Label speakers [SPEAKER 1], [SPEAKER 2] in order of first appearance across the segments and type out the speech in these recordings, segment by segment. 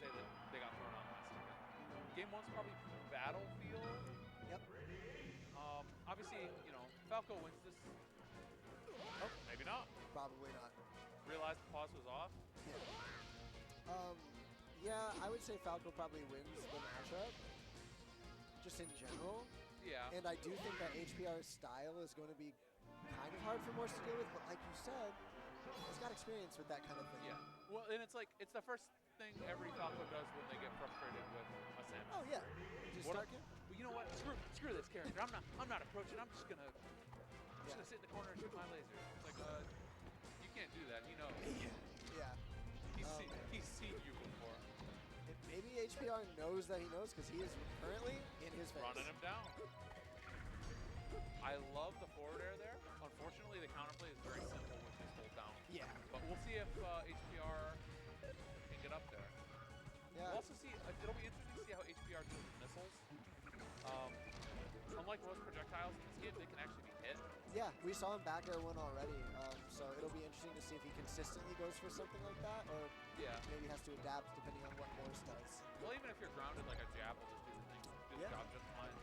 [SPEAKER 1] say that they got thrown out last second. Game 1's probably Battlefield.
[SPEAKER 2] Yep.
[SPEAKER 1] Obviously, you know, Falco wins this. Oh, maybe not.
[SPEAKER 2] Probably not.
[SPEAKER 1] Realized the pause was off.
[SPEAKER 2] Yeah. Yeah, I would say Falco probably wins the matchup, just in general.
[SPEAKER 1] Yeah.
[SPEAKER 2] And I do think that HPR's style is going to be kind of hard for Morse to deal with, but like you said, he's got experience with that kind of thing.
[SPEAKER 1] Yeah. Well, and it's like, it's the first thing every Falco does when they get frustrated with a sandwich.
[SPEAKER 2] Oh yeah. Just start him.
[SPEAKER 1] Well, you know what? Screw this character. I'm not approaching. I'm just gonna sit in the corner and shoot my laser. It's like, you can't do that. He knows.
[SPEAKER 2] Yeah.
[SPEAKER 1] He's seen you before.
[SPEAKER 2] And maybe HPR knows that he knows because he is currently in his face.
[SPEAKER 1] Running him down. I love the forward air there. Unfortunately, the counterplay is very simple with his hold down.
[SPEAKER 2] Yeah.
[SPEAKER 1] But we'll see if HPR can get up there.
[SPEAKER 2] Yeah.
[SPEAKER 1] We'll also see, it'll be interesting to see how HPR deals with missiles. Unlike most projectiles in this game, they can actually be hit.
[SPEAKER 2] Yeah, we saw him back air one already, so it'll be interesting to see if he consistently goes for something like that, or maybe has to adapt depending on what Morse does.
[SPEAKER 1] Well, even if you're grounded, like a jab will just do the thing, do the job just fine.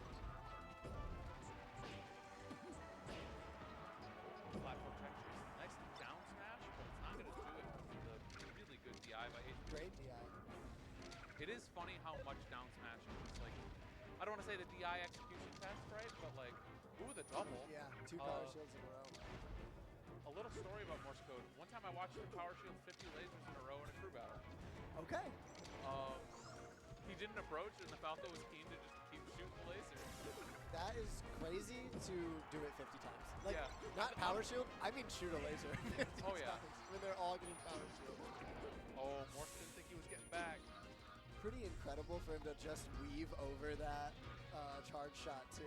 [SPEAKER 1] Platform check chase. Nice down smash, but it's not going to do it with a really good DI by HPR.
[SPEAKER 2] Great DI.
[SPEAKER 1] It is funny how much down smash is like, I don't want to say the DI execution test, right? But like, ooh, the double.
[SPEAKER 2] Yeah, 2 power shields in a row.
[SPEAKER 1] A little story about Morse code. One time I watched him power shield 50 lasers in a row in a crew battle.
[SPEAKER 2] Okay.
[SPEAKER 1] He didn't approach, and the Falco was keen to just keep shooting the lasers.
[SPEAKER 2] That is crazy to do it 50 times. Like,
[SPEAKER 1] yeah.
[SPEAKER 2] not power shield, I mean shoot a laser 50
[SPEAKER 1] oh, yeah.
[SPEAKER 2] times when they're all getting power shield.
[SPEAKER 1] Oh, Morse didn't think he was getting back.
[SPEAKER 2] Pretty incredible for him to just weave over that charge shot, too.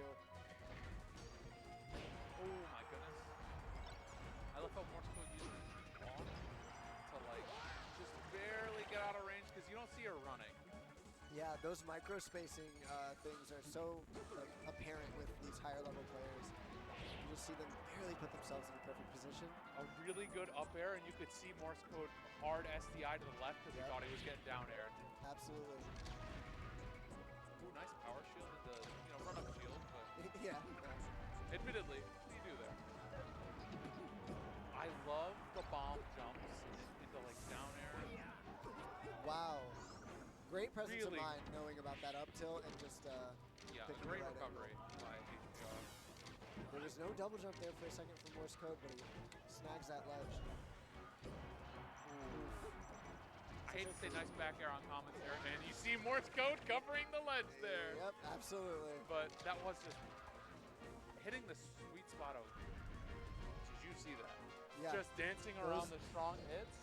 [SPEAKER 1] Oh, my goodness. I love how Morse code uses block to, like, just barely get out of range because you don't see her running.
[SPEAKER 2] Yeah, those micro spacing things are so like apparent with these higher level players. You just see them barely put themselves in a perfect position.
[SPEAKER 1] A really good up air, and you could see Morse code hard SDI to the left because he thought he was getting down air.
[SPEAKER 2] Absolutely.
[SPEAKER 1] Ooh, nice power shield and the run up shield, but
[SPEAKER 2] yeah.
[SPEAKER 1] Admittedly, what do you do there? I love the bomb jumps into like down air.
[SPEAKER 2] Wow. Great presence of mind knowing about that up tilt and just
[SPEAKER 1] great recovery by HPR.
[SPEAKER 2] There was no double jump there for a second from Morse code, but he snags that ledge.
[SPEAKER 1] I hate to say nice back air on commentary, and you see Morse code covering the ledge there.
[SPEAKER 2] Yep, absolutely.
[SPEAKER 1] But that was just hitting the sweet spot of. Did you see that?
[SPEAKER 2] Yeah.
[SPEAKER 1] Just dancing around the strong hits.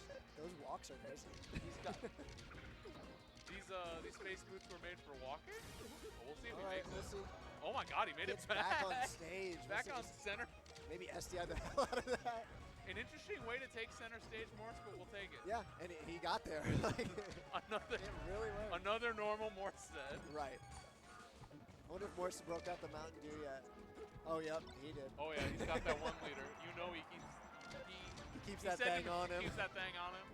[SPEAKER 2] Gosh, those walks are crazy.
[SPEAKER 1] He's got these space boots were made for walking. Well, we'll see if he makes it.
[SPEAKER 2] See.
[SPEAKER 1] Oh my God, he made it
[SPEAKER 2] back on stage.
[SPEAKER 1] Back on center.
[SPEAKER 2] Maybe SDI the hell out of that.
[SPEAKER 1] An interesting way to take center stage, Morse, but we'll take it.
[SPEAKER 2] Yeah, and he got there.
[SPEAKER 1] Another normal Morse said.
[SPEAKER 2] Right. I wonder if Morse broke out the Mountain Dew yet. Oh, yep, he did.
[SPEAKER 1] Oh yeah, he's got that 1 liter. You know he
[SPEAKER 2] keeps that thing on him.
[SPEAKER 1] Keeps that thing on him.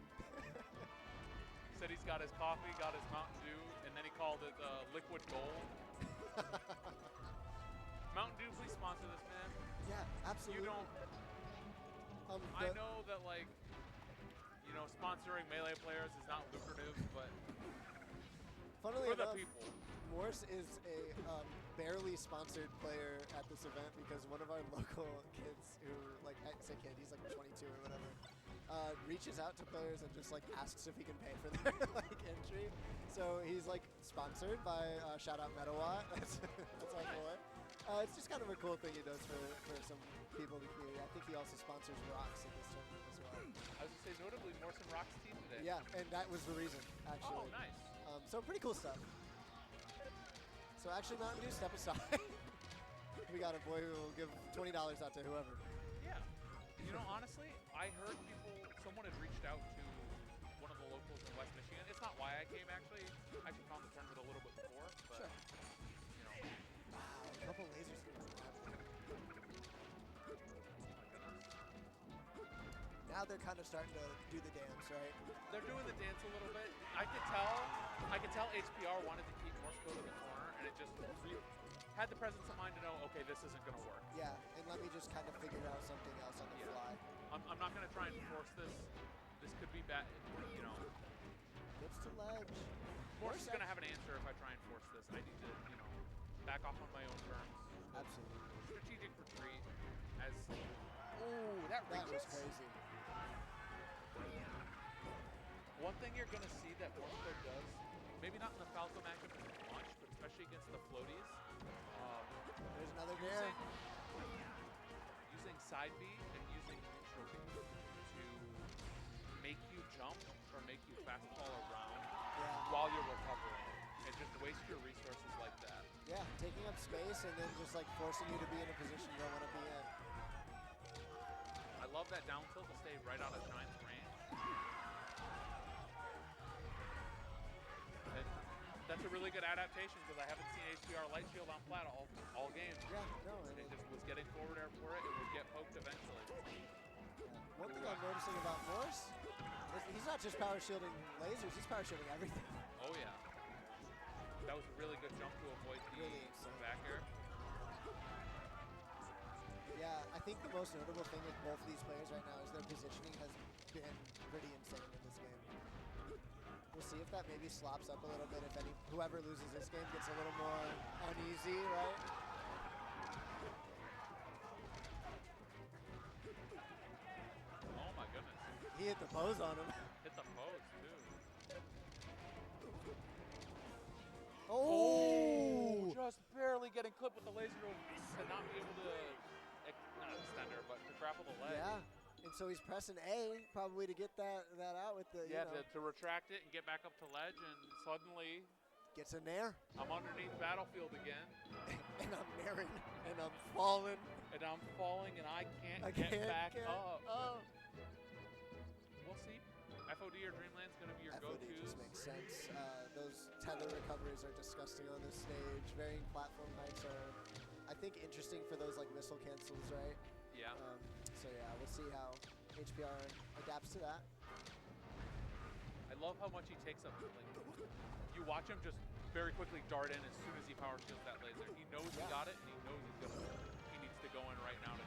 [SPEAKER 1] Said he's got his coffee, got his Mountain Dew, and then he called it liquid gold. Mountain Dew, please sponsor this, man.
[SPEAKER 2] Yeah, absolutely.
[SPEAKER 1] You don't. I know that, like, sponsoring Melee players is not lucrative, but
[SPEAKER 2] funnily
[SPEAKER 1] for
[SPEAKER 2] enough,
[SPEAKER 1] the people.
[SPEAKER 2] Morse is a barely sponsored player at this event because one of our local kids who, like, I say kid, he's like 22 or whatever, reaches out to players and just like asks if he can pay for their like entry. So he's like sponsored by shout out Metawatt. That's our boy. It's just kind of a cool thing he does for some people in the community. I think he also sponsors Rocks at this tournament as well.
[SPEAKER 1] I was going to say, notably, Morse and Rocks team today.
[SPEAKER 2] Yeah, and that was the reason, actually.
[SPEAKER 1] Oh, nice.
[SPEAKER 2] So pretty cool stuff. So actually, Mountain Dew, step aside. We got a boy who will give $20 out to whoever.
[SPEAKER 1] Yeah. Honestly, I heard someone had reached out to one of the locals in West Michigan. It's not why I came, actually. I actually found the tournament a little bit before, but,
[SPEAKER 2] sure. Wow, a couple lasers. Now they're kind of starting to do the dance, right?
[SPEAKER 1] They're doing the dance a little bit. I could tell I could tell HPR wanted to keep Morsecode in the corner, and it just had the presence of mind to know, okay, this isn't going to work.
[SPEAKER 2] Yeah, and let me just kind of figure out something else on the fly.
[SPEAKER 1] I'm not going to try and force this. This could be bad, you know.
[SPEAKER 2] Gets to ledge.
[SPEAKER 1] Morse is going to have an answer if I try and force this. I need to, you know, back off on my own terms.
[SPEAKER 2] Absolutely.
[SPEAKER 1] Strategic retreat as... Oh, that
[SPEAKER 2] was
[SPEAKER 1] reaches?
[SPEAKER 2] crazy.
[SPEAKER 1] One thing you're going to see that Morsecode does, maybe not in the Falco matchup as much, but especially against the floaties.
[SPEAKER 2] There's another there.
[SPEAKER 1] Using side B and using neutral B to make you jump or make you fast fall around while you're recovering. And just waste your resources like that.
[SPEAKER 2] Yeah, taking up space and then just like forcing you to be in a position you don't want to be in.
[SPEAKER 1] I love that down tilt to stay right out of Shine's range. And that's a really good adaptation because I haven't seen HPR light shield on flat all game.
[SPEAKER 2] Yeah, no.
[SPEAKER 1] And it just was getting forward air for it. It would get poked eventually.
[SPEAKER 2] Yeah. One thing I'm noticing about Morse is he's not just power shielding lasers, he's power shielding everything.
[SPEAKER 1] Oh yeah. That was a really good jump to avoid the back air.
[SPEAKER 2] Yeah, I think the most notable thing with both of these players right now is their positioning has been pretty insane in this game. We'll see if that maybe slops up a little bit if whoever loses this game gets a little more uneasy, right?
[SPEAKER 1] Oh my goodness.
[SPEAKER 2] He hit the pose on him.
[SPEAKER 1] Hit the pose too.
[SPEAKER 2] Oh!
[SPEAKER 1] Just barely getting clipped with the laser to not be able to, not extender, but to grapple the ledge.
[SPEAKER 2] Yeah, and so he's pressing A probably to get that out with the,
[SPEAKER 1] yeah, to retract it and get back up to ledge, and suddenly
[SPEAKER 2] gets in there.
[SPEAKER 1] I'm underneath battlefield again.
[SPEAKER 2] And I'm naring, and I'm falling.
[SPEAKER 1] And I'm falling, and I can't get back up. We'll see. FOD or Dreamland's going to be your
[SPEAKER 2] FOD
[SPEAKER 1] go-tos.
[SPEAKER 2] just makes sense. Those tether recoveries are disgusting on this stage. Varying platform heights are, I think, interesting for those like missile cancels, right?
[SPEAKER 1] Yeah.
[SPEAKER 2] So yeah, we'll see how HPR adapts to that.
[SPEAKER 1] I love how much he takes up. Like, you watch him just very quickly dart in as soon as he power shields that laser. He knows he got it, and he knows he needs to go in right now to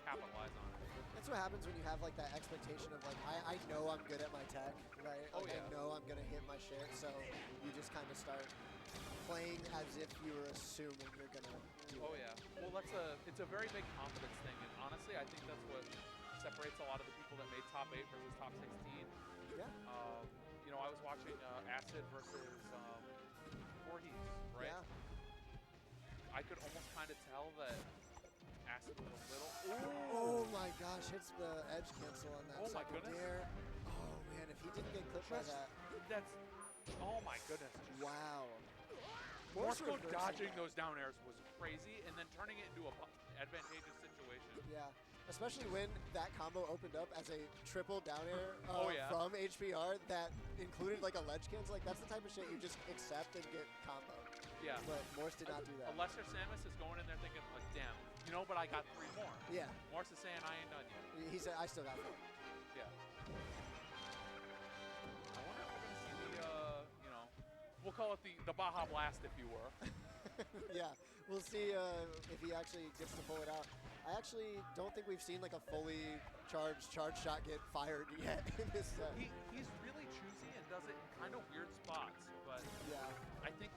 [SPEAKER 1] capitalize on it.
[SPEAKER 2] That's what happens when you have like that expectation of like, I know I'm good at my tech, right?
[SPEAKER 1] Oh
[SPEAKER 2] like,
[SPEAKER 1] yeah.
[SPEAKER 2] I know I'm gonna hit my shit, so you just kind of start playing as if you were assuming you're gonna do it.
[SPEAKER 1] Yeah. Well, it's a very big confidence thing, and honestly, I think that's what separates a lot of the people that made top 8 versus top 16.
[SPEAKER 2] Yeah.
[SPEAKER 1] You know, I was watching Acid versus Voorhees, right?
[SPEAKER 2] Yeah.
[SPEAKER 1] I could almost kind of tell that Acid was a little.
[SPEAKER 2] Oh my gosh, hits the edge cancel on that.
[SPEAKER 1] Oh my
[SPEAKER 2] second
[SPEAKER 1] goodness.
[SPEAKER 2] dare. Oh man, if he didn't get clipped by that.
[SPEAKER 1] That's. Oh my goodness.
[SPEAKER 2] Wow.
[SPEAKER 1] Morsecode dodging those down airs was crazy, and then turning it into a advantageous situation.
[SPEAKER 2] Yeah. Especially when that combo opened up as a triple down air from HPR that included like a ledge cancel. Like that's the type of shit you just accept and get combo.
[SPEAKER 1] Yeah.
[SPEAKER 2] But Morse did not do that.
[SPEAKER 1] A lesser Samus is going in there thinking like, damn, you know, but I got 3 more.
[SPEAKER 2] Yeah.
[SPEAKER 1] Morse is saying I ain't done yet.
[SPEAKER 2] He said, I still got 4.
[SPEAKER 1] Yeah. I wonder if we're going to see the, you know, we'll call it the Baja Blast, if you were.
[SPEAKER 2] Yeah. We'll see if he actually gets to pull it out. I actually don't think we've seen like a fully charged charge shot get fired yet in this set.
[SPEAKER 1] He's really choosy and does it in kind of weird spots, but
[SPEAKER 2] yeah.
[SPEAKER 1] I think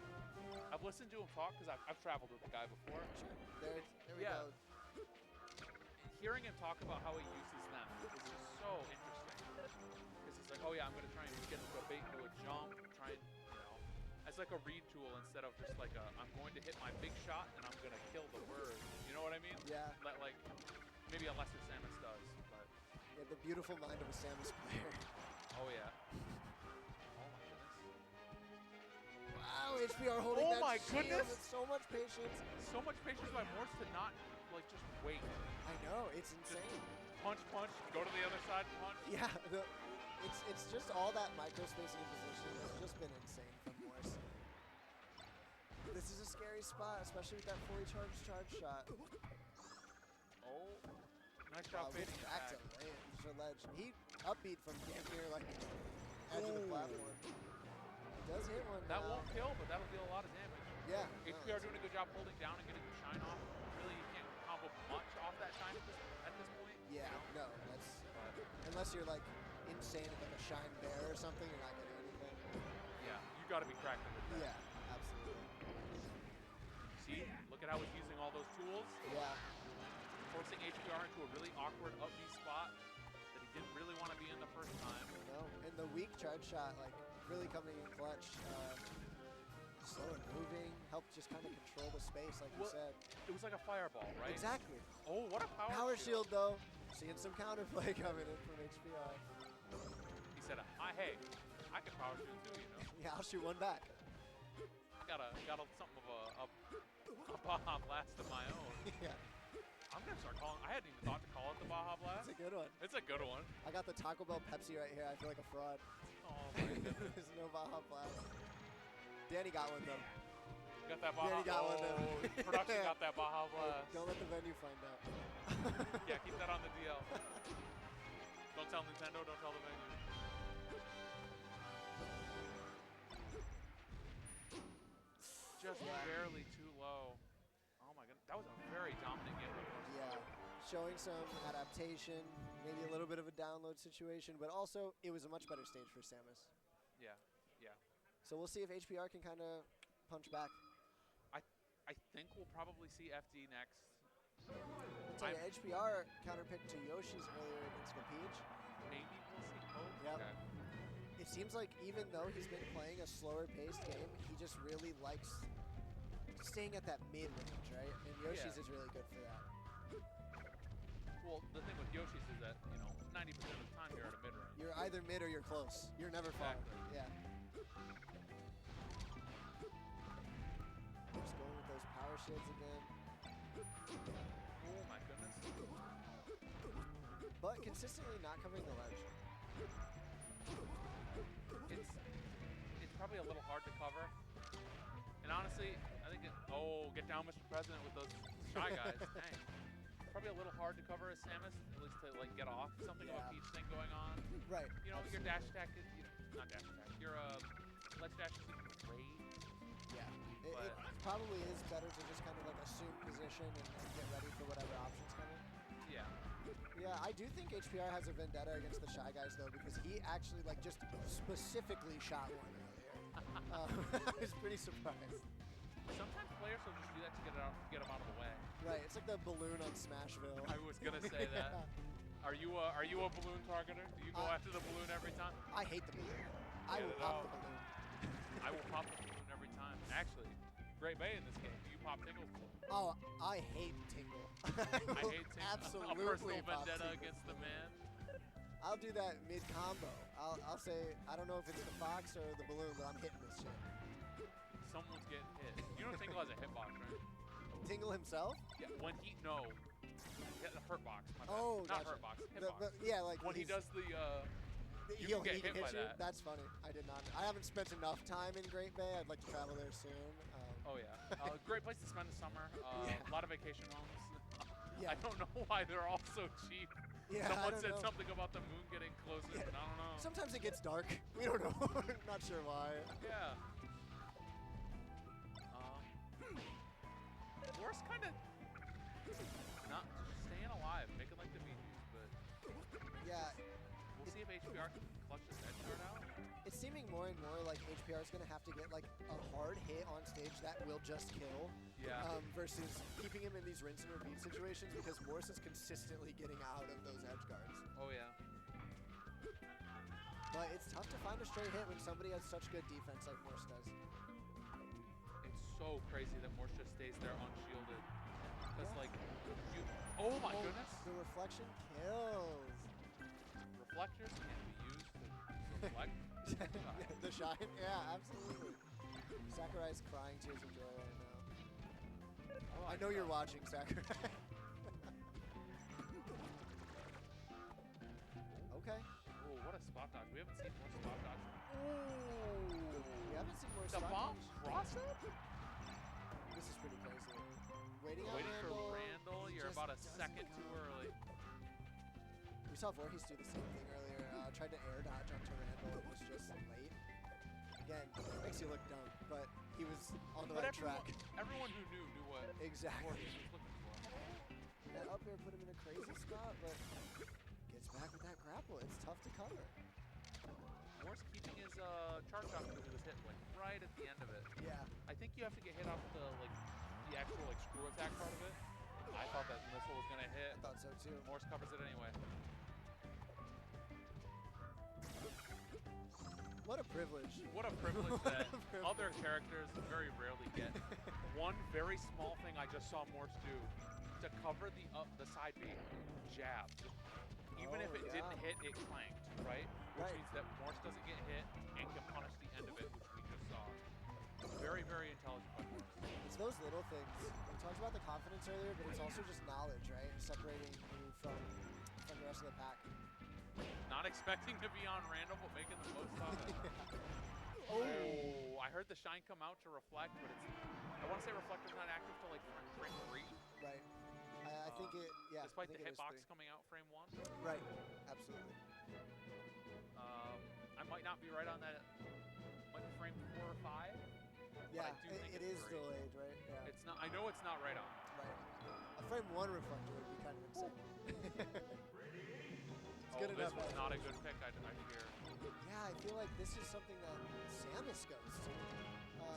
[SPEAKER 1] I've listened to him talk because I've traveled with the guy before.
[SPEAKER 2] Sure. There we go.
[SPEAKER 1] Hearing him talk about how he uses them is just so interesting. Because he's like, oh yeah, I'm going to try and get a bait into a jump, try and, you know, as like a read tool instead of just like I'm going to hit my big shot and I'm going to kill the bird. You know what I mean?
[SPEAKER 2] Yeah.
[SPEAKER 1] Like maybe a lesser Samus does, but.
[SPEAKER 2] Yeah, the beautiful mind of a Samus player.
[SPEAKER 1] Oh yeah. Oh my goodness.
[SPEAKER 2] Wow, HPR holding that shield with so much patience.
[SPEAKER 1] So much patience by Morse to not like just wait.
[SPEAKER 2] I know, it's insane.
[SPEAKER 1] Punch, punch, go to the other side, punch.
[SPEAKER 2] Yeah, it's just all that micro spacing and position has just been insane from Morse. This is a scary spot, especially with that fully charged charge shot.
[SPEAKER 1] Oh, nice job fading it
[SPEAKER 2] back to ledge. He upbeat from damn near like edge of the platform. He does hit one.
[SPEAKER 1] That won't kill, but that'll deal a lot of damage.
[SPEAKER 2] Yeah.
[SPEAKER 1] HPR doing a good job holding down and getting the shine off. Really, you can't combo much off that shine at this point.
[SPEAKER 2] Yeah, no, that's unless you're like insane at like a shine bear or something, you're not getting anything.
[SPEAKER 1] Yeah, you got to be cracking with that.
[SPEAKER 2] Yeah, absolutely.
[SPEAKER 1] See, look at how he's using all those tools.
[SPEAKER 2] Yeah.
[SPEAKER 1] Forcing HPR into a really awkward up B spot that he didn't really want to be in the first time.
[SPEAKER 2] No, and the weak charge shot, like really coming in clutch. Slow and moving, helped just kind of control the space, like you said.
[SPEAKER 1] It was like a fireball, right?
[SPEAKER 2] Exactly.
[SPEAKER 1] Oh, what a
[SPEAKER 2] power shield, though. Seeing some counterplay coming in from HPR.
[SPEAKER 1] He said, "Hey, I can power shield too, you know."
[SPEAKER 2] Yeah, I'll shoot one back.
[SPEAKER 1] Got something of a Baja Blast of my own.
[SPEAKER 2] Yeah.
[SPEAKER 1] I'm gonna start calling. I hadn't even thought to call it the Baja Blast.
[SPEAKER 2] It's a good one.
[SPEAKER 1] It's a good one.
[SPEAKER 2] I got the Taco Bell Pepsi right here. I feel like a fraud.
[SPEAKER 1] Oh my goodness.
[SPEAKER 2] There's no Baja Blast. Danny got one though.
[SPEAKER 1] Got that Baja.
[SPEAKER 2] Danny got one though.
[SPEAKER 1] Production got that Baja Blast.
[SPEAKER 2] Don't let the venue find out.
[SPEAKER 1] Yeah, keep that on the DL. Don't tell Nintendo. Don't tell the venue. Just barely too low. Oh my goodness, that was a very dominant game.
[SPEAKER 2] Yeah, showing some adaptation, maybe a little bit of a download situation, but also it was a much better stage for Samus.
[SPEAKER 1] Yeah, yeah.
[SPEAKER 2] So we'll see if HPR can kind of punch back.
[SPEAKER 1] I think we'll probably see FD next.
[SPEAKER 2] HPR counterpicked to Yoshi's earlier against the Peach.
[SPEAKER 1] Maybe we'll see both.
[SPEAKER 2] Yep.
[SPEAKER 1] Okay.
[SPEAKER 2] It seems like even though he's been playing a slower paced game, he just really likes staying at that mid range, right? And Yoshi's is really good for that.
[SPEAKER 1] Well, the thing with Yoshi's is that, 90% of the time you're at a mid range.
[SPEAKER 2] You're either mid or you're close. You're never far. Yeah. Just going with those power shields again.
[SPEAKER 1] Oh my goodness.
[SPEAKER 2] But consistently not covering the ledge.
[SPEAKER 1] It's probably a little hard to cover. And honestly, I think get down, Mr. President, with those Shy Guys. Dang. Probably a little hard to cover as Samus, at least to like get off something of a Peach thing going on.
[SPEAKER 2] Right.
[SPEAKER 1] Your dash attack is, not dash attack. Your ledge dash isn't great.
[SPEAKER 2] Yeah. It probably is better to just kind of like assume position and get ready for whatever options come in.
[SPEAKER 1] Yeah.
[SPEAKER 2] Yeah, I do think HPR has a vendetta against the Shy Guys though, because he actually like just specifically shot one earlier. I was pretty surprised.
[SPEAKER 1] Sometimes players will just do that to get them out of the way.
[SPEAKER 2] Right, it's like the balloon on Smashville.
[SPEAKER 1] I was gonna say that. Are you a balloon targeter? Do you go after the balloon every time?
[SPEAKER 2] I hate the balloon. I will pop the balloon.
[SPEAKER 1] I will pop the balloon every time. Actually, Great Bay in this game. Do you pop Tingle's balloon?
[SPEAKER 2] Oh, I hate Tingle.
[SPEAKER 1] I hate Tingle.
[SPEAKER 2] Absolutely.
[SPEAKER 1] A personal vendetta against the man.
[SPEAKER 2] I'll do that mid combo. I'll say I don't know if it's the fox or the balloon, but I'm hitting this shit.
[SPEAKER 1] Someone's getting hit. You know Tingle has a hitbox, right?
[SPEAKER 2] Tingle himself?
[SPEAKER 1] Yeah. When he the hurtbox.
[SPEAKER 2] Oh,
[SPEAKER 1] not
[SPEAKER 2] gotcha.
[SPEAKER 1] hurtbox. Hitbox.
[SPEAKER 2] Yeah, like
[SPEAKER 1] when he does the.
[SPEAKER 2] He
[SPEAKER 1] can get
[SPEAKER 2] can
[SPEAKER 1] hit by
[SPEAKER 2] you?
[SPEAKER 1] that.
[SPEAKER 2] That's funny. I did not. I haven't spent enough time in Great Bay. I'd like to travel there soon.
[SPEAKER 1] Oh yeah, great place to spend the summer. A lot of vacation homes.
[SPEAKER 2] Yeah.
[SPEAKER 1] I don't know why they're all so cheap.
[SPEAKER 2] Yeah,
[SPEAKER 1] Someone said something about the moon getting closer, but I don't know.
[SPEAKER 2] Sometimes it gets dark. We don't know. Not sure why.
[SPEAKER 1] Yeah. Worst kind of not staying alive, making like the meteors, but
[SPEAKER 2] yeah.
[SPEAKER 1] We'll see if HPR can clutch this head card out.
[SPEAKER 2] It's seeming more and more like HPR is going to have to get like a hard hit on stage that will just kill.
[SPEAKER 1] Yeah.
[SPEAKER 2] Versus keeping him in these rinse and repeat situations because Morse is consistently getting out of those edge guards.
[SPEAKER 1] Oh yeah.
[SPEAKER 2] But it's tough to find a straight hit when somebody has such good defense like Morse does.
[SPEAKER 1] It's so crazy that Morse just stays there unshielded. Because like, oh my goodness.
[SPEAKER 2] The reflection kills.
[SPEAKER 1] Reflectors can be used to reflect.
[SPEAKER 2] The shine? Yeah, absolutely. Sakurai's crying tears of joy right now. I know you're watching, Sakurai. Okay.
[SPEAKER 1] Oh, what a spot dodge. We haven't seen more spot dodge.
[SPEAKER 2] Ooh. We haven't seen more
[SPEAKER 1] The
[SPEAKER 2] spot
[SPEAKER 1] bomb
[SPEAKER 2] dodge.
[SPEAKER 1] cross up?
[SPEAKER 2] This is pretty crazy. Waiting
[SPEAKER 1] for
[SPEAKER 2] Randall.
[SPEAKER 1] Randall. You're about a second too early.
[SPEAKER 2] We saw Voorhees do the same thing earlier. Tried to air dodge onto Randall. It was just late. Again, makes you look dumb, but he was on the
[SPEAKER 1] But
[SPEAKER 2] right track.
[SPEAKER 1] everyone who knew what
[SPEAKER 2] Exactly.
[SPEAKER 1] Morse was looking for.
[SPEAKER 2] And up here put him in a crazy spot, but gets back with that grapple. It's tough to cover.
[SPEAKER 1] Morse keeping his charge off because he was hit like right at the end of it.
[SPEAKER 2] Yeah.
[SPEAKER 1] I think you have to get hit off the actual like screw attack part of it. I thought that missile was gonna hit.
[SPEAKER 2] I thought so too.
[SPEAKER 1] Morse covers it anyway.
[SPEAKER 2] What a privilege.
[SPEAKER 1] What a privilege that other characters very rarely get. One very small thing I just saw Morse do to cover the side B, jab. Even if it didn't hit, it clanked, right? Which means that Morse doesn't get hit and can punish the end of it, which we just saw. Very, very intelligent by Morse.
[SPEAKER 2] It's those little things. We talked about the confidence earlier, but it's also just knowledge, right? Separating you from the rest of the pack.
[SPEAKER 1] Not expecting to be on random, but making the most of it.
[SPEAKER 2] Oh,
[SPEAKER 1] I heard the shine come out to reflect, but I want to say reflector's not active till like frame 3.
[SPEAKER 2] right. I think it, yeah.
[SPEAKER 1] Despite
[SPEAKER 2] I
[SPEAKER 1] the
[SPEAKER 2] think it is
[SPEAKER 1] hitbox
[SPEAKER 2] 3.
[SPEAKER 1] coming out frame 1.
[SPEAKER 2] Right, absolutely.
[SPEAKER 1] I might not be right on that. Might be frame 4 or 5.
[SPEAKER 2] Yeah,
[SPEAKER 1] I do think
[SPEAKER 2] it
[SPEAKER 1] it's
[SPEAKER 2] is
[SPEAKER 1] 3.
[SPEAKER 2] delayed, right? Yeah.
[SPEAKER 1] It's not. I know it's not right on.
[SPEAKER 2] Right. A frame 1 reflector would be kind of insane. It's good
[SPEAKER 1] this
[SPEAKER 2] enough.
[SPEAKER 1] was not a good pick, I fear.
[SPEAKER 2] Yeah, I feel like this is something that Samus goes to.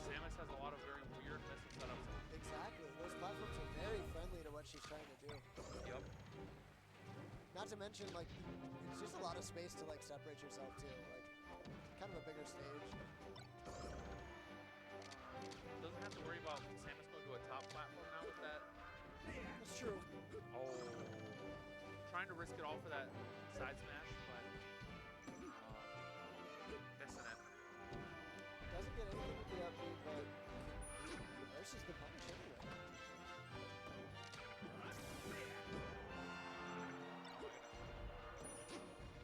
[SPEAKER 1] Samus has a lot of very weird missile setups.
[SPEAKER 2] Exactly. Those platforms are very friendly to what she's trying to do.
[SPEAKER 1] Yep.
[SPEAKER 2] Not to mention, like, it's just a lot of space to, like, separate yourself, too. Like, kind of a bigger stage.
[SPEAKER 1] Doesn't have to worry about Samus going to a top platform now with that.
[SPEAKER 2] That's true.
[SPEAKER 1] Oh. Trying to risk it all for that side smash, but missing it.
[SPEAKER 2] Doesn't get anything with the upbeat, but versus the punish anyway.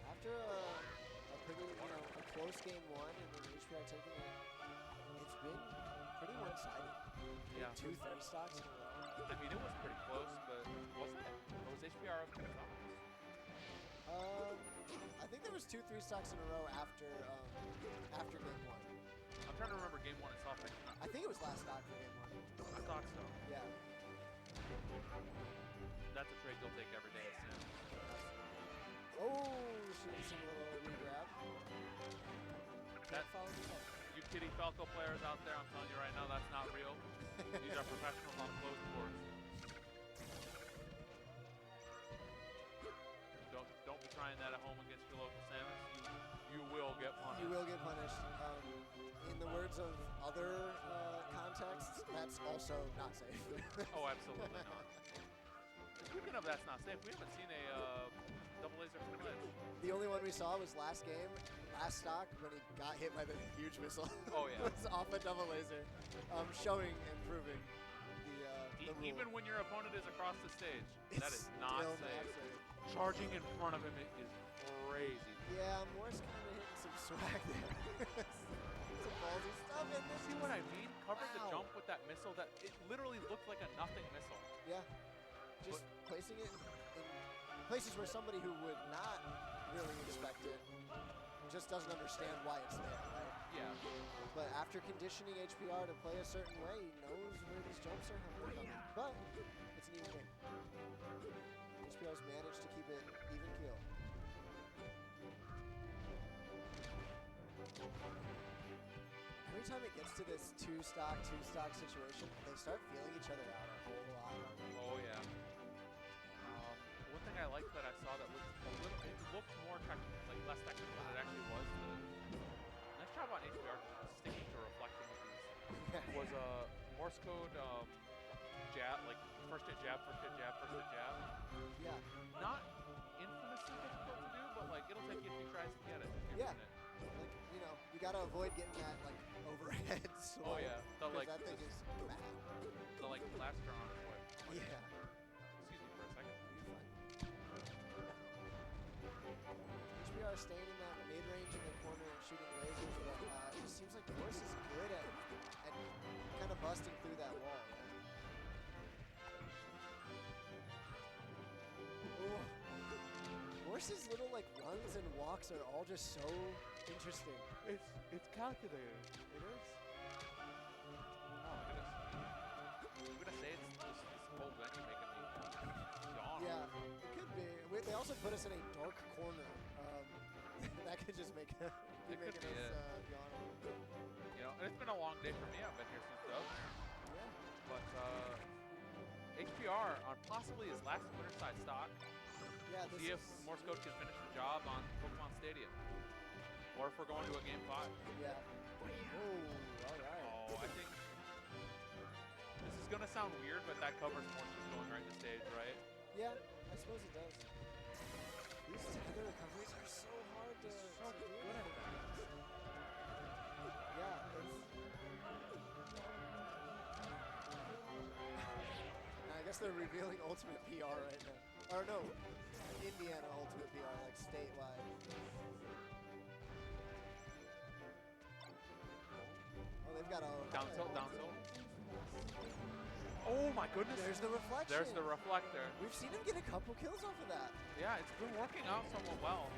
[SPEAKER 2] After a pretty, a close game 1 and then HPR taking it, it's been pretty one-sided.
[SPEAKER 1] Yeah.
[SPEAKER 2] 2 3 stocks in a row.
[SPEAKER 1] I mean, it was pretty close, but wasn't it? Or was HPR up to the top?
[SPEAKER 2] I think there was 2 3 stocks in a row after game 1.
[SPEAKER 1] I'm trying to remember game 1 itself.
[SPEAKER 2] I think it was last stock for game 1.
[SPEAKER 1] I thought so.
[SPEAKER 2] Yeah.
[SPEAKER 1] That's a trade you'll take every day, Sim.
[SPEAKER 2] Oh, shooting some little re-grab. Can't follow me up.
[SPEAKER 1] You kitty Falco players out there, I'm telling you right now, that's not real. These are professionals on closed courts. Don't be trying that at home against your local Samus. You will get punished.
[SPEAKER 2] You will get punished. In the words of other contexts, that's also not safe.
[SPEAKER 1] Oh, absolutely not. Speaking of that's not safe, we haven't seen a double laser from Ledge.
[SPEAKER 2] The only one we saw was last game, last stock, when he got hit by the huge missile.
[SPEAKER 1] Oh, yeah.
[SPEAKER 2] It was off a double laser, showing and proving the rule.
[SPEAKER 1] Even when your opponent is across the stage, that is not
[SPEAKER 2] Still
[SPEAKER 1] safe.
[SPEAKER 2] not safe.
[SPEAKER 1] Charging in front of him is crazy.
[SPEAKER 2] Yeah, Morse kind of hitting some swag there. Some ballsy stuff in this.
[SPEAKER 1] See what I mean? Covered the
[SPEAKER 2] Wow.
[SPEAKER 1] jump with that missile that it literally looked like a nothing missile.
[SPEAKER 2] Yeah. Just placing it in places where somebody who would not really expect it just doesn't understand why it's there, right?
[SPEAKER 1] Yeah.
[SPEAKER 2] But after conditioning HPR to play a certain way, he knows where these jumps are coming. But it's an even game. HPR's managed to keep it even keel. Every time it gets to this two stock situation, they start feeling each other out a whole lot.
[SPEAKER 1] Oh, yeah. One thing I liked that I saw that looked a little, it looked more less technical than it actually was. Nice job on HPR sticking to reflecting with these. Was a Morse code jab, like first hit jab, first hit jab, first hit jab.
[SPEAKER 2] Yeah.
[SPEAKER 1] Not infamously difficult to do, but like it'll take you a few tries to get it.
[SPEAKER 2] Yeah. Like, you gotta avoid getting that like overhead swipe.
[SPEAKER 1] Oh yeah. The like
[SPEAKER 2] that thing is bad.
[SPEAKER 1] the like blaster on its way.
[SPEAKER 2] Yeah.
[SPEAKER 1] Excuse me for a second.
[SPEAKER 2] HPR staying in that mid-range in the corner shooting lasers, but it just seems like Morse is good at kind of busting through that wall. Right? Morse's little like runs and walks are all just so Interesting.
[SPEAKER 1] It's calculated.
[SPEAKER 2] It is.
[SPEAKER 1] Oh my goodness. I'm gonna say it's this cold venue making me yawn.
[SPEAKER 2] Yeah, it could be. They also put us in a dark corner. That could just make
[SPEAKER 1] It
[SPEAKER 2] be
[SPEAKER 1] could
[SPEAKER 2] making
[SPEAKER 1] be
[SPEAKER 2] us
[SPEAKER 1] it.
[SPEAKER 2] yawn a little bit.
[SPEAKER 1] You know, and it's been a long day for me. I've been here since the opener.
[SPEAKER 2] Yeah.
[SPEAKER 1] But HPR on possibly his last Winterside stock.
[SPEAKER 2] Yeah.
[SPEAKER 1] See if Morse Code can finish the job on Pokemon Stadium. Or if we're going to a Game 5.
[SPEAKER 2] Yeah. Oh, all right.
[SPEAKER 1] Oh, I think this is going to sound weird, but that covers Morse Code going right to stage, right?
[SPEAKER 2] Yeah, I suppose it does. These tether recoveries are so hard to
[SPEAKER 1] He's so
[SPEAKER 2] do.
[SPEAKER 1] good at that.
[SPEAKER 2] Yeah, I guess they're revealing Ultimate PR right now. Or no, Indiana Ultimate PR, like statewide. Oh, they've got a...
[SPEAKER 1] Down tilt, down tilt. Oh my goodness.
[SPEAKER 2] There's the reflection.
[SPEAKER 1] There's the reflector.
[SPEAKER 2] We've seen him get a couple kills off of that.
[SPEAKER 1] Yeah, it's been working out somewhat well.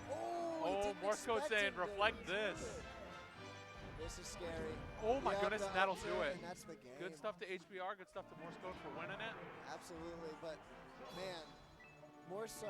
[SPEAKER 2] Oh,
[SPEAKER 1] Morse Code saying, reflect this.
[SPEAKER 2] This is scary.
[SPEAKER 1] Oh my
[SPEAKER 2] Yep,
[SPEAKER 1] goodness,
[SPEAKER 2] the
[SPEAKER 1] and that'll
[SPEAKER 2] up
[SPEAKER 1] do
[SPEAKER 2] tilt,
[SPEAKER 1] it.
[SPEAKER 2] And that's the game.
[SPEAKER 1] Good stuff to HBR, good stuff to Morse Code for winning it.
[SPEAKER 2] Absolutely, but man, Morse